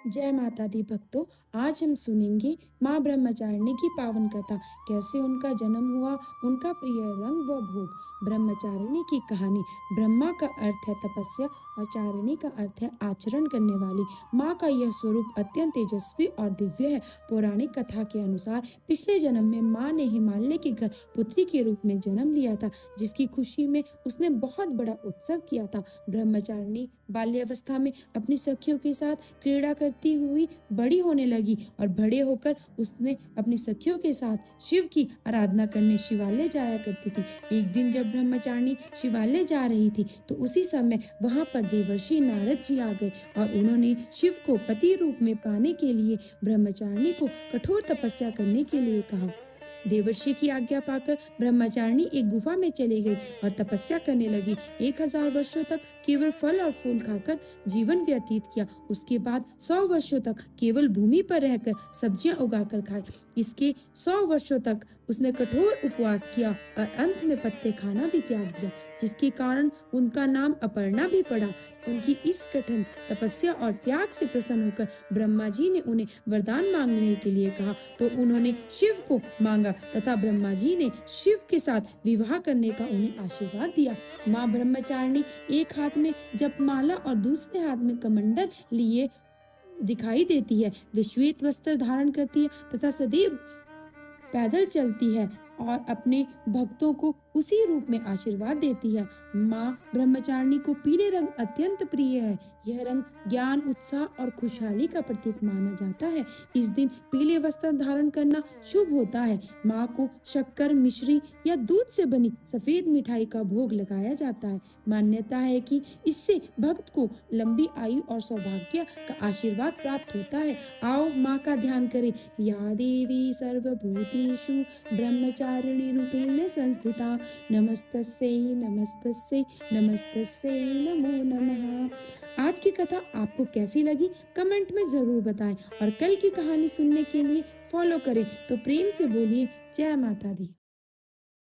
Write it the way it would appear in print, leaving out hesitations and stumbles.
जय माता दी भक्तों। आज हम सुनेंगे माँ ब्रह्मचारिणी की पावन कथा। कैसे उनका जन्म हुआ, उनका प्रिय रंग व भोग। ब्रह्मचारिणी की कहानी। ब्रह्मा का अर्थ है तपस्या और चारिणी का अर्थ है आचरण करने वाली। माँ का यह स्वरूप अत्यंत तेजस्वी और दिव्य है। पौराणिक कथा के अनुसार पिछले जन्म में माँ ने हिमालय के घर पुत्री के रूप में जन्म लिया था, जिसकी खुशी में उसने बहुत बड़ा उत्सव किया था। ब्रह्मचारिणी बाल्यावस्था में अपनी सखियों के साथ क्रीड़ा करती हुई बड़ी होने लगी और बड़े होकर उसने अपनी सखियों के साथ शिव की आराधना करने शिवालय जाया करती थी। एक दिन जब ब्रह्मचारिणी शिवालय जा रही थी तो उसी समय वहां पर देवर्षि नारद जी आ गए और उन्होंने शिव को पति रूप में पाने के लिए ब्रह्मचारिणी को कठोर तपस्या करने के लिए कहा। देवर्षि की आज्ञा पाकर ब्रह्मचारिणी एक गुफा में चली गई और तपस्या करने लगी। 1000 वर्षों तक केवल फल और फूल खाकर जीवन व्यतीत किया। उसके बाद 100 वर्षों तक केवल भूमि पर रहकर सब्जियां उगाकर खाए। इसके 100 वर्षों तक उसने कठोर उपवास किया और अंत में पत्ते खाना भी त्याग दिया, जिसके कारण उनका नाम अपर्णा भी पड़ा। उनकी इस कठिन तपस्या और त्याग से प्रसन्न होकर ब्रह्मा जी ने उन्हें वरदान मांगने के लिए कहा, तो उन्होंने शिव को मांगा तथा ब्रह्मा जी ने शिव के साथ विवाह करने का उन्हें आशीर्वाद दिया। माँ ब्रह्मचारिणी एक हाथ में जपमाला और दूसरे हाथ में कमंडल लिए दिखाई देती है। वे श्वेत वस्त्र धारण करती है तथा सदैव पैदल चलती है और अपने भक्तों को उसी रूप में आशीर्वाद देती है। माँ ब्रह्मचारिणी को पीले रंग अत्यंत प्रिय है। यह रंग ज्ञान, उत्साह और खुशहाली का प्रतीक माना जाता है। इस दिन पीले वस्त्र धारण करना शुभ होता है। माँ को शक्कर, मिश्री या दूध से बनी सफेद मिठाई का भोग लगाया जाता है। मान्यता है कि इससे भक्त को लंबी आयु और सौभाग्य का आशीर्वाद प्राप्त होता है। आओ माँ का ध्यान करें। या देवी सर्वभूतेषु ब्रह्मचारिणी रूपेण संस्थिता नमस्तस्यै नमस्तस्यै नमस्तस्यै नमो नमः। आज की कथा आपको कैसी लगी कमेंट में जरूर बताएं और कल की कहानी सुनने के लिए फॉलो करें तो प्रेम से बोलिए जय माता दी।